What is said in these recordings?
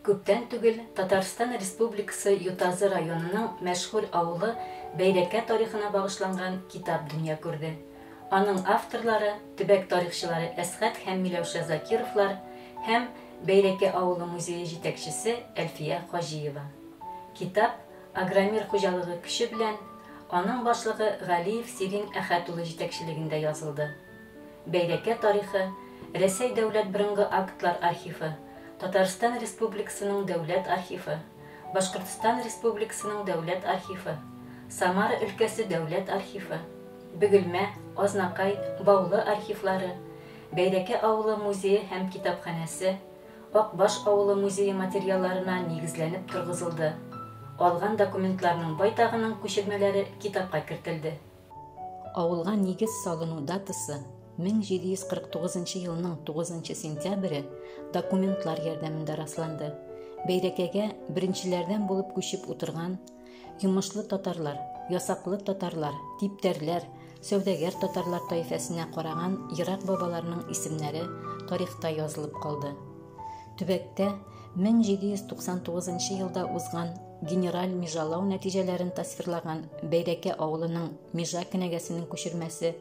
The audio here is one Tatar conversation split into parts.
Күптән түгел Татарстан Республикасы Ютазы районының мәшһүр авылы Бәйрәкә тарихына багышланган китап дөнья күрде. Аның авторлары, төбәк тарихчылары Әсхәт һәм Миләүшә Закировлар һәм Бәйрәкә авылы музее җитәкчесе Әлфия Хаҗиева. Китап агромир хуҗалыгы көче белән аның башлыгы Галиев Сирин Әхәт улы җитәкчелегендә язылды. Бәйрәкә тарихы, Рәсәй дәүләт борынгы актлар архивы, Татарстан Республикасының дәүләт архивы, Башкортстан Республикасының дәүләт архивы, Самара өлкәсе дәүләт архивы, Бөгелмә, Азнакай, Баулы архивлары, Бәйрәкә авылы музее һәм китапханәсе, Акбаш авылы музее материалларына нигезләнеп торгызылды. Алган документларның байтагының күчермәләре китапка кертелде. Авылга нигез салыну датасы 1749 елның 9 сентябре документлар ярдәмендә расланды. Бәйрәкәгә беренчеләрдән булып күчеп утырган йомышлы татарлар, ясаклы татарлар, типтәрләр, сәүдәгәр татарлар таифәсенә караган ерак бабаларның исемнәре тарихта язылып калды. Төбәктә 1799 елда узган генераль межалау нәтиҗәләрен тасвирлаган Бәйрәкә авылының межа кенәгәсенең күчермәсе,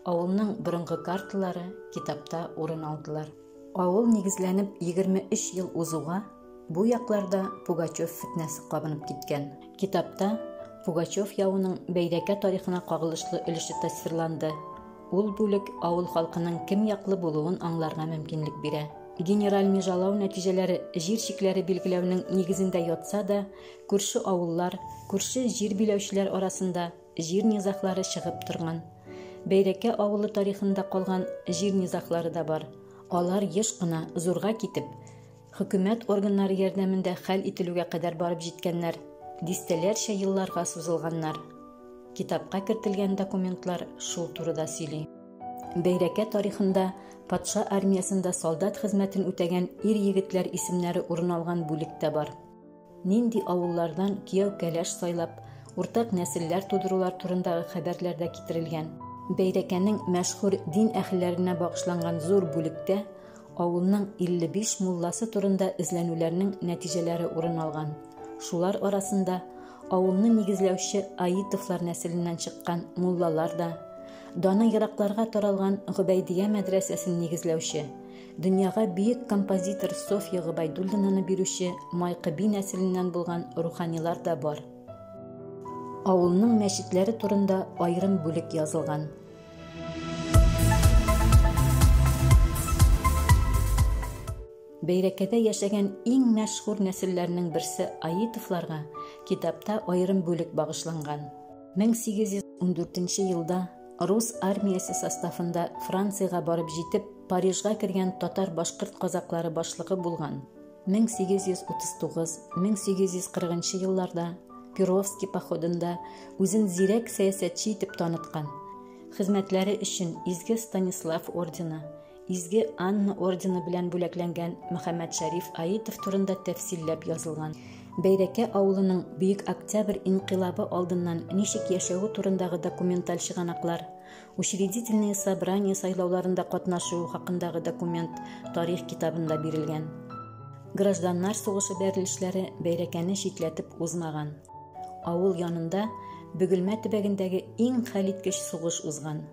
авылның борынгы карталары китапта урын алдылар. Авыл нигезләнеп 23 ел узуга, бу якларда Пугачев фитнәсе кабынып киткән. Китапта Пугачев яуының Бәйрәкә тарихына кагылышлы өлеше тасвирланды. Ул бүлек авыл халкының кем яклы булуын аңларга мөмкинлек бирә. Генераль межалау нәтиҗәләре җир шикләре билгеләүнең нигезендә ятса да, күрше авыллар, күрше җир биләүчеләр арасында җир низахлары чыгып торган. Бәйрәкә авылы тарихында калган җир низахлары да бар. Алар еш кына зурга китеп, хөкүмәт органнары ярдәмендә хәл ителүгә кадәр барып җиткәннәр, дистәләрчә елларга сузылганнар. Китапка кертелгән документлар шул турыда сөйли. Бәйрәкә тарихында патша армиясында солдат хезмәтен үтәгән ир-егетләр исемнәре урын алган бүлек тә бар. Нинди авыллардан кияү-кәләш сайлап, уртак нәселләр тудырулар турындагы хәбәрләр дә китерелгән. Бәйрәкәнең мәшһүр дин әһелләренә багышланган зур бүлектә авылның 55 мулласы турында эзләнүләрнең нәтиҗәләре урын алган. Шулар арасында авылны нигезләүче Аитовлар нәселеннән чыккан муллалар да, даны еракларга таралган Гобәйдия мәдрәсәсен нигезләүче, дөньяга бөек композитор Софья Гобәйдуллинаны бирүче Майкыби нәселеннән булган руханилар да бар. Авылның мәчетләре турында айрым бүлек язылган. Бәйрәкәдә яшәгән иң мәшһүр нәселләрнең берсе Аитовларга китапта айрым бүлек багышланган. 1814 елда Рус армиясе составында Францияга барып җитеп, Парижга кергән татар-башкорт казаклары башлыгы булган. 1839-1840 елларда Перовский походында үзен зирәк сәясәтче итеп таныткан. Хезмәтләре өчен Изге Станислав ордены, Изге Анна ордены белән бүләкләнгән Мөхәммәд Шәриф Аитов турында тәфсилләп язылган. Бәйрәкә авылының Бөек Октябрь инкыйлабы алдыннан ничек яшәүе турындагы документаль чыганаклар, учредительные собрания сайлауларында катнашуы хакындагы документ тарих китабында бирелгән. Гражданнар сугышы бәрелешләре Бәйрәкәне читләтеп узмаган. Авыл янында Бөгелмә төбәгендәге иң хәлиткеч сугыш узган.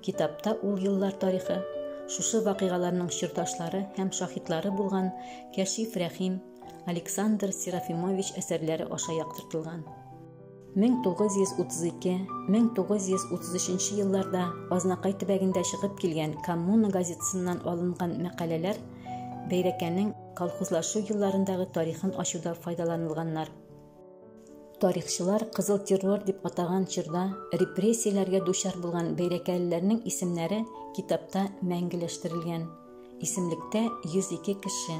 Китапта ул еллар тарихы, шушы вакыйгаларның чирдашлары һәм шаһитлары булган Кәшиф Рәхим, Александр Серафимович әсәрләре аша яктыртылган. 1932-1933 елларда Азнакай төбәгендә чыгып килгән Коммуна газетасыннан алынган мәкаләләр Бәйрәкәнең колхозлашу елларындагы тарихын ачуда файдаланылганнар. Тарихчылар кызыл террор дип атаган чорда репрессияләргә дучар булган бәйрәкәлеләрнең исемнәре китапта мәңгеләштерелгән. Исемлектә 102 кеше.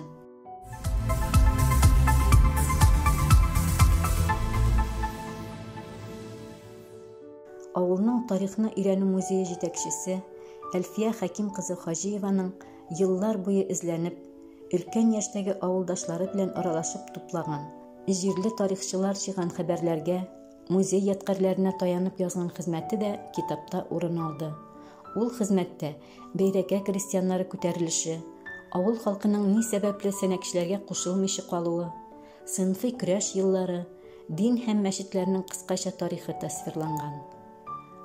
Авылның тарихны өйрәнү музее җитәкчесе Әлфия Хәким кызы Хаҗиеваның еллар буе эзләнеп, өлкән яшьтәге авылдашлары белән аралашып туплаган, җирле тарихчылар җыйган хәбәрләргә, музей ядкарларына таянып язган хезмәте дә китапта урын алды. Ул хезмәттә Бәйрәкә крестьяннары күтәрелеше, авыл халкының ни сәбәпле сәнәкчеләргә кушылмыйча калуы, сыйнфый көрәш еллары, дин һәм мәчетләрнең кыскача тарихы тасвирланган.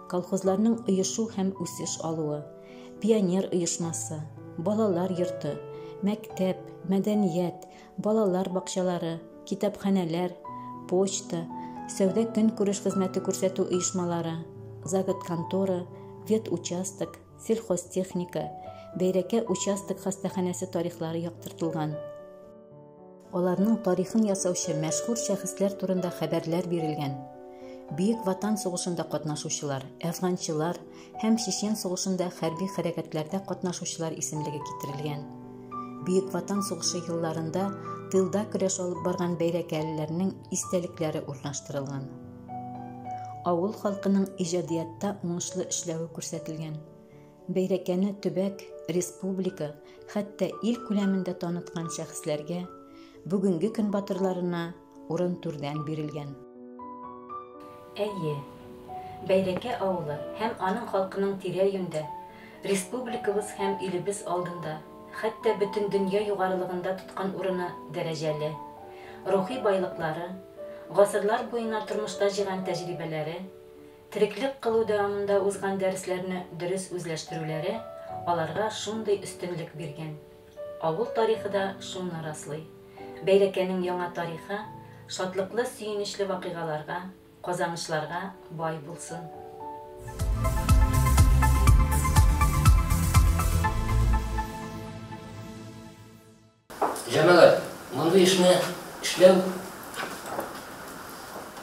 Колхозларның оешу һәм үсеш алуы, пионер оешмасы, балалар йорты, мәктәп, мәдәният, балалар бакчалары, китапханәләр, почта, сәүдә көнкүреш хезмәте күрсәтү оешмалары, загот контора, ветучасток, сельхозтехника, Бәйрәкә участок хастаханәсе тарихлары яктыртылган. Аларның тарихын ясаучы мәшһүр шәхесләр турында хәбәрләр бирелгән. Бөек Ватан сугышында катнашучылар, әфганчылар һәм Чечен сугышында хәрби хәрәкәтләрдә катнашучылар исемлеге китерелгән. Бөек Ватан сугышы елларында тылда көрәш алып барган бәйрәкәлеләрнең истәлекләре урнаштырылган. Авыл халкының иҗадиятта уңышлы эшләве күрсәтелгән. Бәйрәкәне төбәк, республика, хәтта ил күләмендә танытҡан шәхесләргә, бүгенге көн батырларына урын түрҙән бирелгән. Әйе, Бәйрәкә ауылы һәм аның халкының тирә-йүндә, республикабыз һәм илебез алдында, хәтта бөтөн дөнья югарылығында тотҡан урыны дәрәжәле. Рухи байлыҡлары, ғасырлар буйына тормошта җыйған тәжрибәләре, тереклек кылу дәвамында узган дәресләрне дөрес үзләштерүләре аларга шундай өстөнлөк биргән. Авыл тарихы да шуны раслый. Бәйрәкәнең яңа тарихы шатлыклы, сөйенечле вакыйгаларга, казанышларга бай булсын. Җәмәгать, мондый эшне эшләү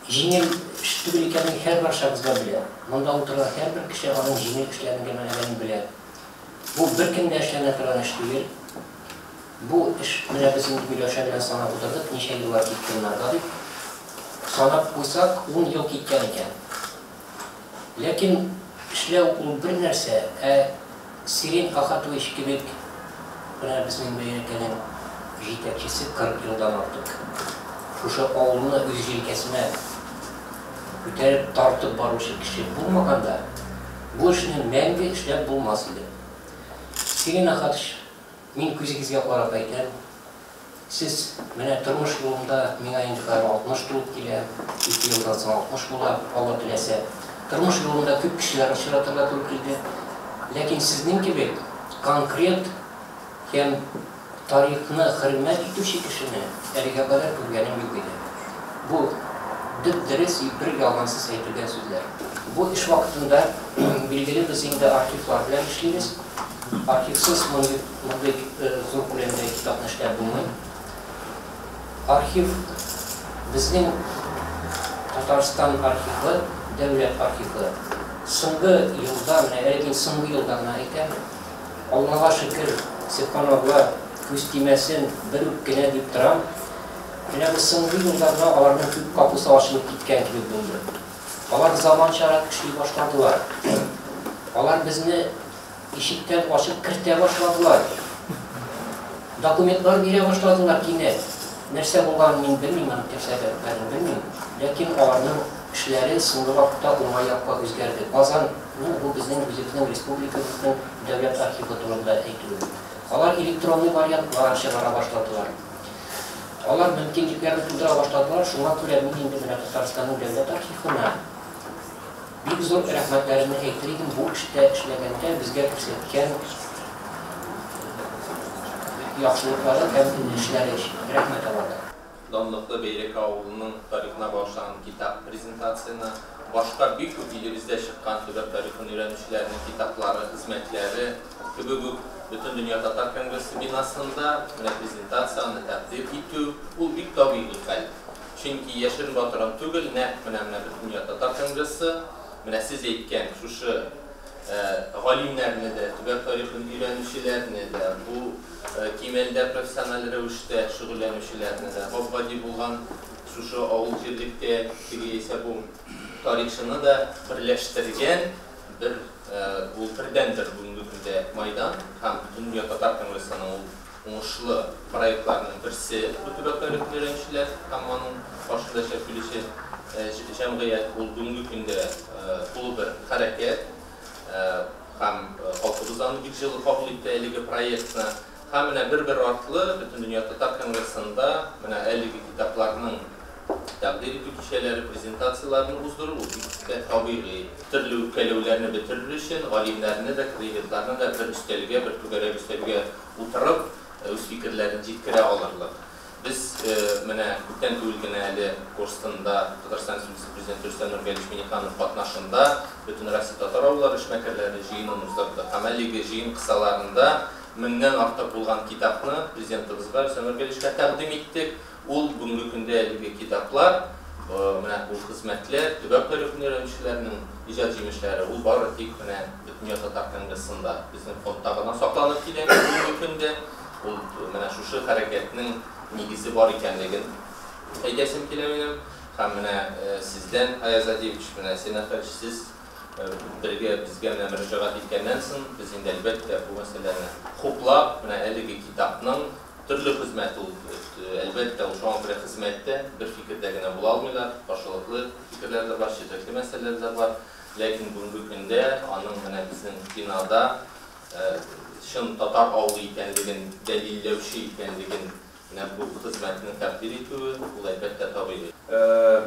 җиңел эш түгел икәнен һәрбер шәхескә белә. Монда утырган һәрбер кеше аның җиңел эшләнгәнен белә. Бу бер көндә эшләнә торган эш түгел. Бу эш менә без инде Миләүшә белән санап утырдык, ничә еллар киткәннәргә дип. Санап куйсак, 10 ел киткән икән. Ләкин эшләү ул бер нәрсә, Сирин Ахатович кебек менә безнең Бәйрәкәнең җитәкчесе 40 елдан артык. Шушы авылны үз җилкәсенә күтәреп тартып баручы кеше булмаганда, бу эшне мәңге эшләп булмас иде. Сирин Ахатович, мин күзегезгә карап әйтәм, сез менә тормыш юлында миңа инде 60 тулып килә, 2 елдан соң 60 була, Алла теләсә. Тормыш юлында күп кешеләр очратырга туры килде. Ләкин сезнең кебек конкрет һәм тарихны хөрмәт итүче кешене әлегә кадәр күргәнем юк иде. Бу дөрес бер ялгансыз әйтелгән сүзләр. Бу эш вакытында билгеле без инде архивлар белән эшлибез. Архивсыз мондый зур күләмдә китапны эшләп булмый. Архив безнең Татарстан архивы, дәүләт архивы. Соңгы елда, менә соңгы елда әйтәм, Аллага шөкер, Субханалла, күз тимәсен бер үк кенә дип торам. Менә бу соңгы елларда аларның күп капысы ачылып киткән кебек булды. Алар заманчарак эшли башладылар. Алар безне ишектән ачып кертә башладылар. Документлар бирә башладылар кинәт. Нәрсә булганын мин белмим, сәбәпләрен белмим. Ләкин аларның эшләре соңгы вакытта уңай якка үзгәрде. Казан, бу безнең республикабызның дәүләт архивы турында әйтү. Алар электронный вариантлар чыгара башладылар. Алар мөмкинлекләрне тудыра башладылар. Шуңа күрә мин инде менә Татарстанның дәүләт архивына бик зур рәхмәтләрне әйтер идем. Бу эштә эшләгәндә безгә күрсәткән яхшылыклары һәм эшләре өчен рәхмәт алам. Данлыклы Бәйрәкә авылының тарихына багышланган китап презентациясына башка бик күп илебездә чыккан төбәк тарихын өйрәнүчеләрнең китаплары, хезмәтләре кебек бөтен дөнья татар конгрессы бинасында презентацияны тәкъдим итү ул бик табигый хәл. Чөнки яшерен батыран түгел, нәкъ менә бөтен дөнья татар конгрессы менә сез әйткән шушы галимнәрне дә, төбәк тарихын өйрәнүчеләрне дә, бу кимәлдә профессиональ рәвештә шөгыльләнүчеләрне дә, гади булган шушы авыл җирлектә тигезә бу тарихчыны да берләштергән ул бердәндер бүгенге көндә майдан һәм дөнья татар конгрессының уңышлы проектларының берсе бу төбәк тарихын өйрәнүчеләр һәм аның башында эшләүче җәмгыять ул бүгенге көндә бу бер хәрәкәт һәм халкыбыздан бик җылы кабул итте әлеге проектны. Hem bir artlı bütün Dünya Tatar Kongresi'nde 50 kitaplarının takdir ettiği kişileri prezentasyonlarını uzduruldu. Tabii türlü ülkelerini bitirirken alimlerini de kıymetlerini de bir üstelge, bir tügere üstelge oturup öz fikirlerini citkire alırlar. Biz bütün ülkeleri kursunda Tatarstan Respublikası Prezidenti Rüstem Nurgaliç Minikhanov katnaşında bütün Rusiya Tatar avları işmekerleri jiyinin uzdurdu. Ameligi jiyin kısalarında münden artık bulgan kitapını Prezidentimizga Rüstem Nurgaliç'e takdim ettik. Ol bugünkü günde elbette kitaplar, bu hizmetler, tübek tarihini öğrenicilerinin icat yemişleri, ol var etik Dünya Tatar Kongresi'nde bizim fondlardan saklanıp giden bugünkü günde şu hareketinin nigizi var ikenligin aydesim kilemenim. Hem sizden Ayaz Adiyevich, senatör siz birge bizge müracaat etkenden soň biz indi elbette bu meselelerini hoplap 50 kitapның türlü hizmet elbette şu an bir hizmette bir fikirdegine bulalmıyorlar. Başlıklı fikirler de var, çeşitli meseleler de var. Lakin bugünkü günde anın bizim binada şun Tatar avlı ikenligin, delillevşi ikenligin bu hizmetini takdir ettiği, bu elbette tabii.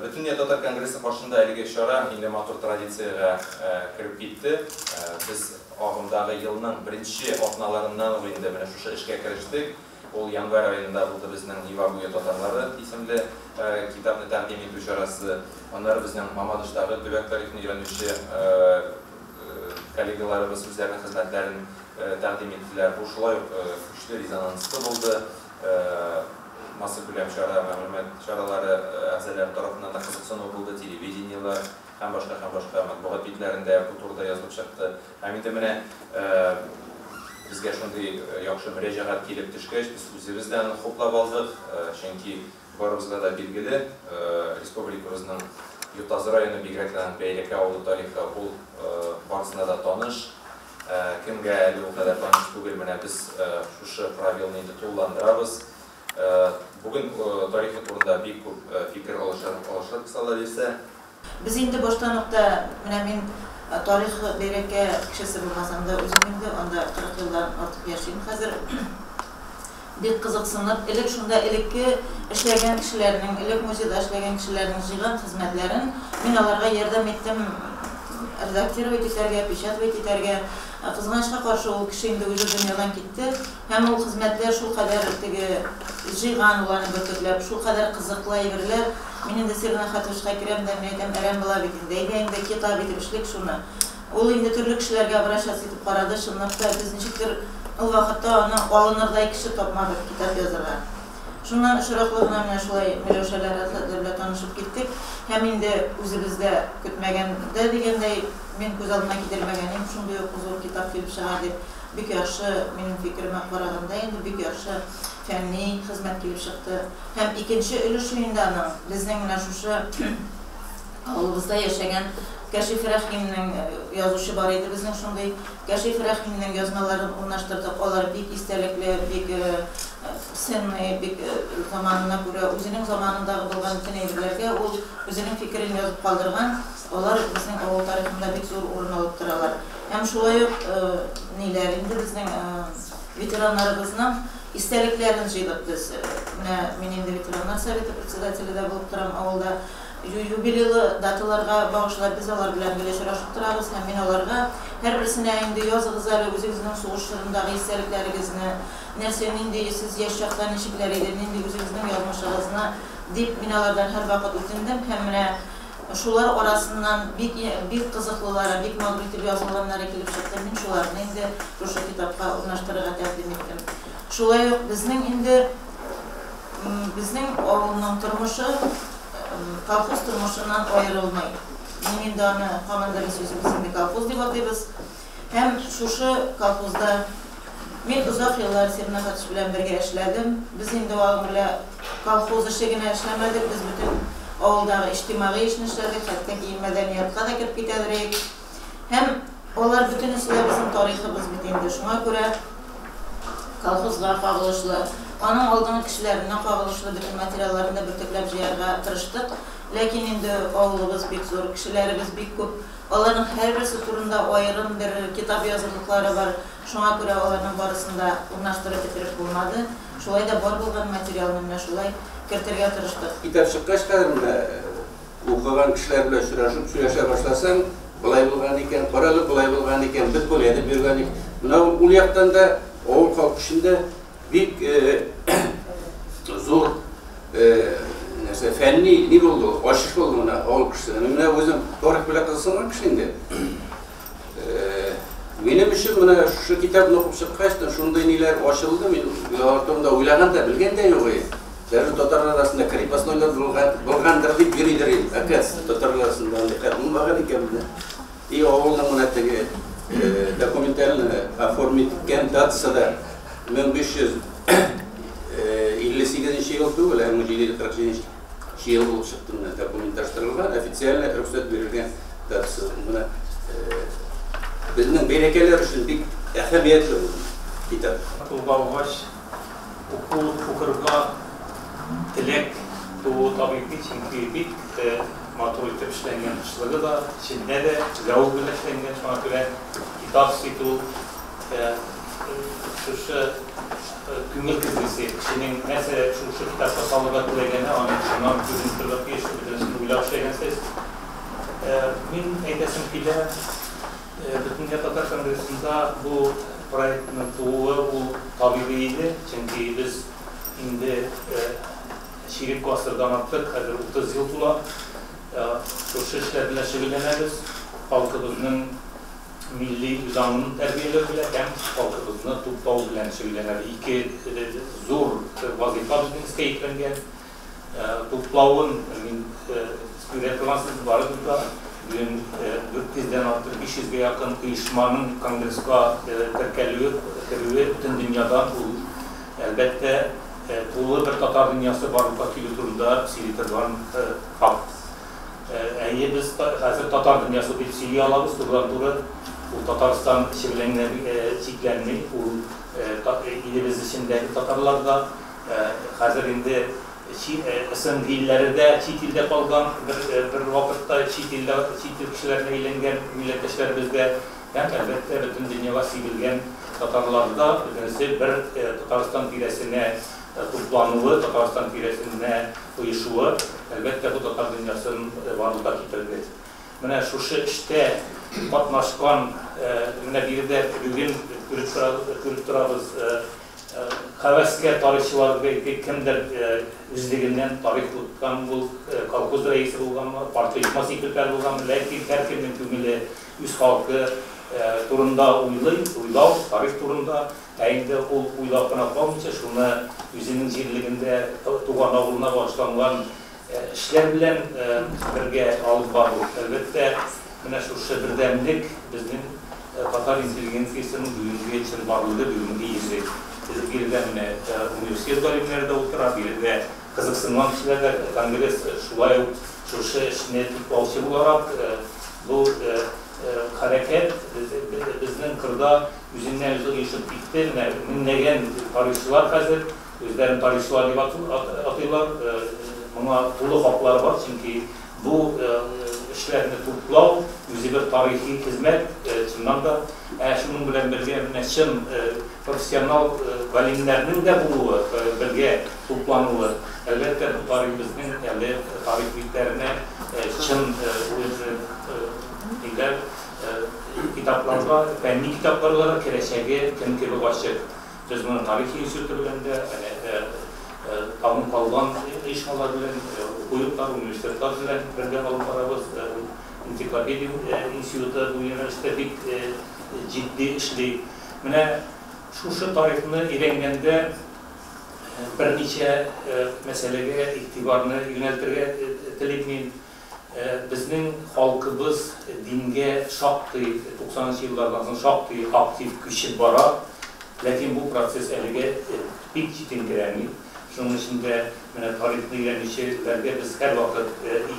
Bütün Dünya Tatar Kongresi başında elge şara indi matur tradisiyaya kirip gitti. Biz ağımdağı yılının birinci atnalarından indi şu işe kiriştik. O yanvar ayında buldu bizden Ivaguya Tatarları isimli kitapını takdim ettiği şarası. Onlar bizden Mamadış'tağı tübek tarihini öğrenişi kolegalarımız üzerine hizmetlerini takdim ettiler. Bu şulay güçlü rezonansı buldu. Masır Gülem şaraları əzaları tarafından da kızıqsan oldu, televiziyalar, hem başka matbuat bitlerinde, kulturda yazılıp çıktı. Hem de bizge şunday yaxşı müracaat kelip düşkəç, biz özümüzden xoplab aldıq. Çünki barımızda da bilgili, Respublikamızın Yurtazı rayonu Bigrek'ten Beyreke avlu tarihi bu barısında da tanış. Kimge eli o kadar tanış bugün biz şu pravilni tutulandırabız. Bugün tarihi turunda bir fikir alışır kısalarıysa. Biz indi başta nokta men tarih Beyreke kişisi bulmasam da özümde onda 40 yıldan artık yaşayım. Hazır bir kızıksınıp, elek şunda elekki işleyen kişilerinin, elek müzede işleyen kişilerinin jığan hizmetlerin men alarga yardım ettim. Redaktör vetiterge, pişat vetiterge kızgançka karşı o kişi indi özü dünyadan gitti. Hem o hizmetler şu kadar jığan olanı bötüklep, şu kadar kızıklayıverler. Menin de sirine hatırışka kirem de meytem eren bula bitindeydi. Endi kitap etmişlik şunu. Ol indi türlü kişilerge abraşas etip karadı. Şunlukta biz nişiktir o vakitte onu alınırday kişi topmadık kitap yazarlar. Şundan şıraklığına şulay Miloşalarla tanışıp gittik. Hem indi özümüzde kütmegende degendey men göz aldıma gidermegenim. Şunda yok uzun kitap gelip şıgar deyip bir yaxşı benim fikrime qaraganda endi bir yaxşı fənni hizmet gelip çıktı. Hem ikinci ülüş oyundanın bizden şu ağlımızda yaşayan Kaşif Rahim'nin yazışı var idi. Bizden şunday Kaşif Rahim'nin yazmalarını onlaştırdık. Onlar bir istelikli, bir senli, bir zamanına göre, özünün zamanında bulgan bütün edirlerge, o özünün fikrini yazıp kaldırgan, onlar bizim oğul tarihinde bir zor orun alıp duralar. Hem şulay nelerinde bizden veteranlarımızdan isteliklerini jıydık biz. Menin de veteranlar Совета председателі de bulup duram avulda юбилейлы datalarga bağışlap biz olar bilen birleşerek turabız. Hem men olarga her birisine indi yazıgızları, özünüzün soğuşlarındaki isteliklerinizni, nersenin indi siz yaşayacaktan işikleri edin, indi özünüzün yazmışlığınızna deyip men olardan her vakit ötündüm. Hem şular orasından bir kızıklılara, bir mağduriyetli yazılanlara kelip çıktı. Men şularını indi şu kitapka urnaştırıga takdim ettim. Şulay yok bizning oğlunun turmuşu kolxoz turmuşundan ayrılmay. Menin de onu komandari sözü bizim de kolxoz deb atayız. Hem şu kolxozda men uzak yıllar Sirna Hatış bilen birge işledim. Biz indi oğlum ile kolxoz işigine işlemedik. Biz bütün oğuldağı içtimai işini işledik. Hatta ki medeniyatga da kirip gitedirik. Hem olar bütün işler bizim tarihimiz bitindi. Şuna göre kolxozga kagılışlı, onun aldığın kişilerinden kagılışlı bütün materyallarını bir teklep jiyarga tırıştık. Lakin indi oğlumuz bek zor, kişilerimiz bek köp. Onların her birisi turunda ayrım bir kitap yazılıkları var. Şuna göre onların barısında urnaştırıp bitirip bulmadı. Şolay da var bulgan materyalını şolay kirtirge tırıştık. Kitap çıkkaç kadarında okuyan kişiler bilen süreşe başlasan, bulay bulgan iken, paralı bulay bulgan iken, bit bulaydı bir ganik. Buna uluyaktan da oğul halk içinde bir zor fenni ne oldu, aşık oldu buna oğul kişisine. Buna özüm doğru bile kızsınlar kişinde. Benim için buna şu kitabını okup çıkkaçtan şunda iniler açıldı mı? Ortamda uylagan da bilgen de yok. Derdi Tatarlar arasında kripasını oylar bulgandır deyip biridir. Akas Tatarlar arasında dikkatini bakın iken bile. İyi oğuldan buna tege dokumentalini aformitken tatsa da 1558 yıl oldu öyle 1747 yıl olup çıktı buna dokumentarlaştırılgan, ofisyal ruhsat verilgen tatsa buna bizning berekeler için bir ehemmiyetli kitap. Tulgavaş, okurga tilek, bu tabii ki çünkü bir maturitet işlengen kışlığı da içinde de zavuk bile işlengen şuna göre kitap situ şu güngül kızısı kişinin mesela şu kitapta sağlığa kullanılan ama şundan görüntüler geçti bir de uylaşan ses min eylesin bile bütün Tatar Kongresi'nde bu projenin tuğu bu tabiiydi çünkü biz şimdi şirin kasırdan attık, hazır 30 yıl tula şu işlerle şekilleniriz. Halkımızın milli yüzanının terbiyeleri bile hem halkımızın tuttağı bilen şekillenir. İki zor vazife bizim iskeyitlengen tuttağın üretilansız vardı da bugün 400'den artık 500'e yakın uyuşmanın kongreska terkeliyor bütün dünyadan elbette tuğlu bir Tatar dünyası var bu kültüründe siliterden fakt. Yani biz hazır Tatar dünyası bir sili alırız, turdan tura bu Tataristan çiğlenmeyi, bu ilimiz içindeki Tatarlarda hazır indi ısın dillerde, çiğ dilde kalgan bir vakitte çiğ dil kişilerine eğlengen milletleşlerimizde yani elbette bütün dünyaya sivilgen Tatarlarda bir Tataristan tiresine toplanılı, Tataristan tiresine uyuşuğu elbette bu Tatar dünyasının varlığına getirildi. Mene şu işte katlaşkan, mene bir de bugün kültürümüz Havaske tarihçiler belki kimdir yüzleginden tarih tutkan bu kolkoz reisi olgan, partiyma sekreter olgan, lakin her kimin tümüyle üst halkı turunda uylav, tarih turunda aynı o uylapına kalmışsa şunu yüzünün jirliginde tuğan oğluna başlanılan işler bilen birge alıp var. Elbette şu birdemlik bizim Tatar inteligentsiyasının büyüdüğü için varlığı büyüdüğü izleyip. Bir de üniversite bölümlerde oturan, bir de kızıksınman kişiler kongres şulay şu işine tutbalçı olarak bu hareket bizden kırda yüzünden yüzü yaşıp bitti. Minlegen tarihçiler hazır, özlerin tarihçiler gibi atıyorlar. Buna dolu haklar var çünkü bu işlerini tutuklav, yüzü bir tarihi hizmet çından da şunun bilen birge çın profesyonel valimlerinin de bu birge toplanılı. Elbette bu tarihimizin tarih büyüklerine çın kitaplarda, fenli kitaplar olarak kereşege kim başlık. Biz bunun tarihi institutlarında Tanım kalılan işmalar bilen, okuyuklar, üniversiteler bilen birden alıp arabız İntiklopedi İnstitütü bu üniversitedik ciddi işli. Mene şu tarihini öğrengende bir neçe meseleye itibarını yöneltirge tileyim. Bizning halkımız dinge şaktı, 90'lı yıllardan sonra şaktı aktif güçü bara. Lakin bu proses elige pek ciddi giremi. Şunun içinde tarihini öğrenişlerge biz her vakit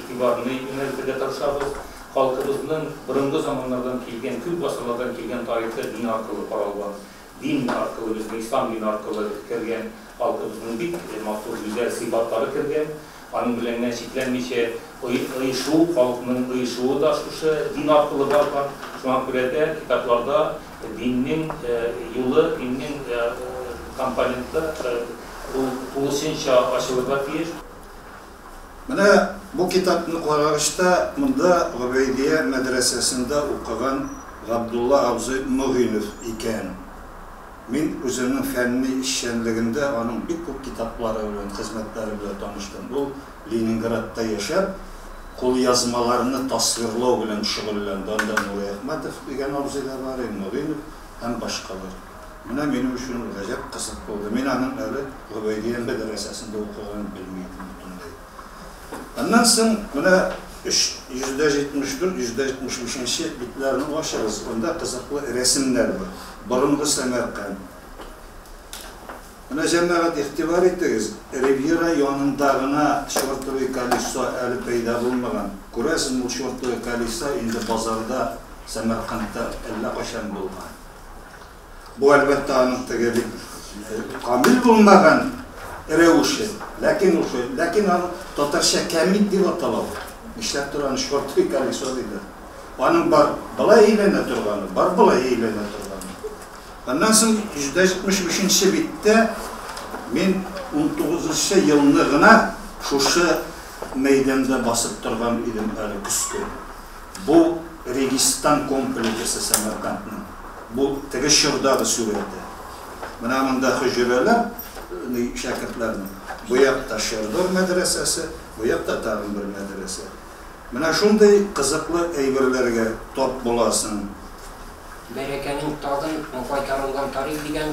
itibarını yöneltirge tartışarız. Halkımızın bırıngı zamanlardan kelgen, kül basırlardan kelgen tarihte din arkalı paralgan. Din arkalı, bizim İslam din arkalı kirgen halkımızın bir mahtur güzel sifatları kirgen. Аның белән чикләнмичә оешу, халыкның оешуы да шушы дин аркылы барган. Шуңа күрә дә китапларда диннең юлы, диннең компоненты тулысынча ачылырга тиеш. Менә бу китапны карагышта монда Гобәйдия мәдрәсәсендә укыган Габдулла абзый Мөгинов икән. Мин үземнең фәнни эшчәнлегендә аның бик күп китаплары белән, хезмәтләре белән таныштым. Ул Ленинградта яшәп, кул язмаларны тасвирлау белән шөгыльләнде. Анда Нури Әхмәтов дигән абзыйлар бар, Мөгинов һәм башкалар. Менә минем өчен гаҗәп кызык булды. Мин аның әле Гобәйдия мәдрәсәсендә укыганын белмидем бөтенләй. Аннан соң менә 174-175 битләрне ачыгыз. Анда кызыклы рәсемнәр бар. Борынгы Сәмәрканд. Менә җәмәгать игътибар итегез, Ривьера янындагына чортовый колесо әле пәйда булмаган. Күрәсез, бу чортовый колесо инде базарда Сәмәркандта әллә качан булган. Бу әлбәттә аның тәгәлик камил булмаган рәвеше, ләкин аны татарча кәмит дип атала. Нишләп торган чортовый колесо диде. Аның бар былай әйләнә торганы, бар былай әйләнә торганы. Аннан соң 175-нче биттә мин 19-нчы елны гына шушы мәйданда басып торган идем әле көскә. Бу Регистан комплексы Сәмәркандның. Бу теге чордагы сүрәте. Менә монда хөҗрәләр, шәкертләрнең. Бу якта Шәрдор мәдрәсәсе, бу якта тагын бер мәдрәсә. Менә шундый кызыклы әйберләргә тап буласың. Бәрәкәнең тагын кайтарылган тарих дигән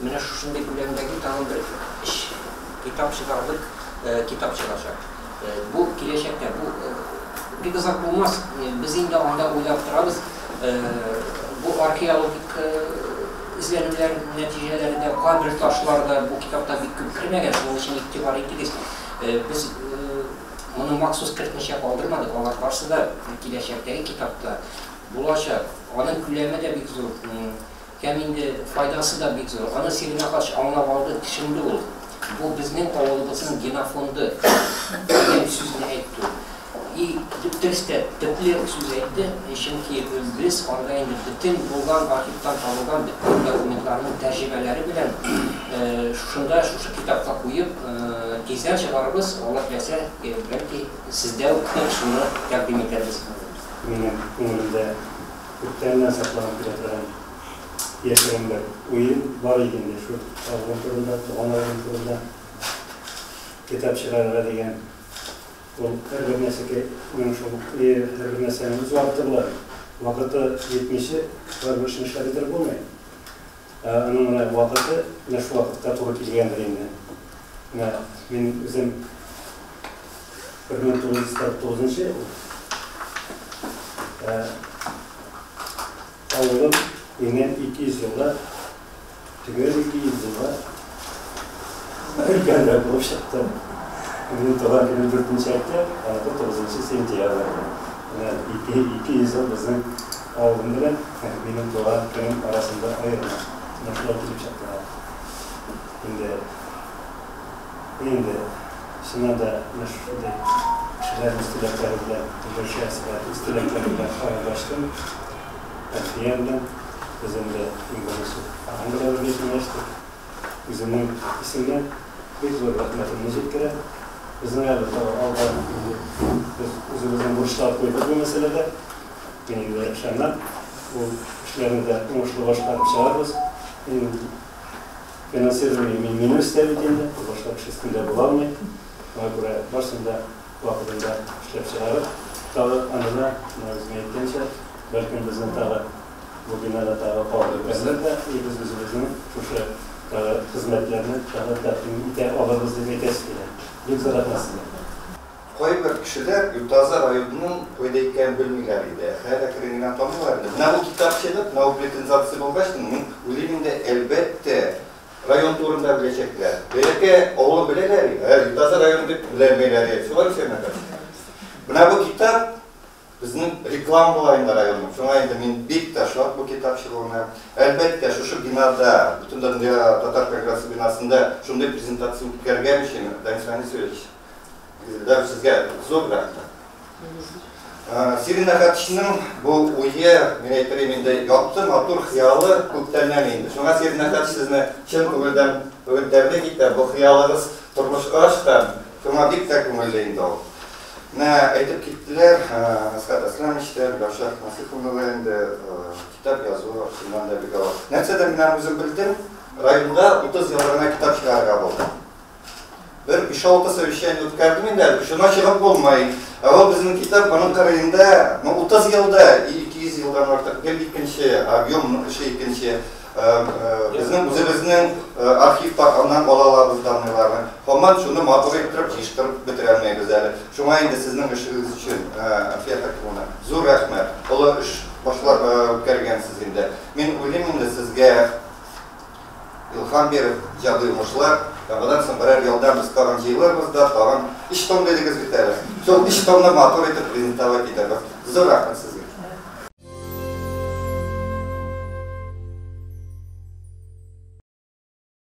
менә шушындый күләмдәге тагын бер китап чыгачак. Бу киләчәктә бик озак булмас. Без инде анда уйлап торабыз. Бу археологик изләнүләр нәтиҗәләрендә кабер ташларда бу китапта бик күп кертмәгән. Шуның өчен игътибар итегез. Без моны махсус кертмичә калдырмадык. Алар барсы да киләчәктәге китапта булачак. Аның күләме дә бик зур. Һәм инде файдасы да бик зур. Аны сиренә каршы аңлап алды, төшенде ул. Бу безнең авылыбызның генофонды дигән сүзне әйтте. И дөрестә төпле сүз әйтте. Чөнки без анда инде бөтен булган архивтан табылган бөтен документларның тәрҗемәләре белән шушында шушы китапка куеп тизән чыгарыбыз. Алла теләсә, бәлки сездә шуны тәкъдим итәрбез. Минем күңелемдә күптән сакланып килгән яшәгән бер уен бар иде инде шу авыл турында, туган авыл турында китап чыгарырга дигән. Ул һәр нәрсәгә менә шул һәр нәрсәне үз вакыты җитмичә бар бер эшләр итеп булмый. Аның вакыты менә шу вакытта туры килгәндер инде. Менә мин үзем 1949 авылым менен 200 елда, түгел 200 елда өлкәндә булып чыкты. Мин туган көнем 4-нче октябрь, 9-нчы сентябрь. 200 ел безнең авылым белән минем туган көнем арасында аерма. Шулай килеп чыкты. Инде шунда шундай кешеләр истиләкләре белән, төшәсәләр истиләкләре белән аяклаштым. Әфиянда үземдә ингелиз аңлап өйрәнештек. Үземнең исемгә бик зур рәхмәтемне җиткерә. Безнең әле алган үзебезнең бурычлар куйдык бу мәсьәләдә. Мине ышанам, ул эшләрне дә уңышлы башкарып чыгарбыз. Финансирование минем өстәле инде, башка кеше өстендә була алмый. Шуңа күрә барсында вакытында эшләп чыгарып, тагы аны үземә әйткәнчә, бәлкем безнең тагы бу бинада тагы калдырып безнең без үзебезнең шушы хезмәтләрне тагы тәкъдим итә алырбыз дип әйтәсе килә. Бик зур рәхмәт. Кайбер кешеләр Ютаза районының кайда икәнен белмиләр иде. Һәр әкреннән танылар иде. Менә бу китапчыда, менә бу претензация булгач, мин уйлыйм инде, әлбәттә район турында беләчәкләр. Бәлки авылы беләләр, Ютаза районы дип белмәйләр. Шулай сөйләнә. Менә бу китап безнең реклама була инде районның. Шуңа инде мин бик ташлап бу китап чыгуына. Әлбәттә шушы бинада, бүтән дөнья татар программасы бинасында шундый презентация үткәргән өчен Данисаны сөйләш. Sizge zor bıraktı. Sirina Katış'ın bu uye mineytörümünde yaptı, matur hiyalı köktenlen indi. Şuna Sirina Katış sizine çın kömülden öğünterde gitti. Bu hiyalınız turmuşka aşktan, şuna dik de kömülde indi o. Ne aytıp gittiler, Askat Aslan işte, Başak Nasıfımlı'nda kitap yazıyor, şundan da bir var. Netsede ben özüm bildim, rayonda 30 yıllarına kitap çıkarga oldu. Bir 5-6 совещание o'tkazdim endi, shuna chiqib bo'lmay. Avval bizning kitap onun qarayında 30 yılda, 200 yıldan ortaq ikkinchi объем ikkinchi bizning o'zimizning arxivlardan olalarimiz danlarni. Hamma shuni motor ettirib, yig'ishtirib bitira olmaymiz hali. Shunga endi sizning ishingiz uchun Fiyatakuna zo'r rahmat. Ular ish boshlab o'tkazgansiz endi. Men o'ylayman endi sizga ilhom berib jadıymışlar. Bundan sonra birer yoldan biz karantinlarımızda kalan iş tom dediğiniz bir tane. Çok iş tomla motor etip prezentavat eder. Zor rahmet sizge.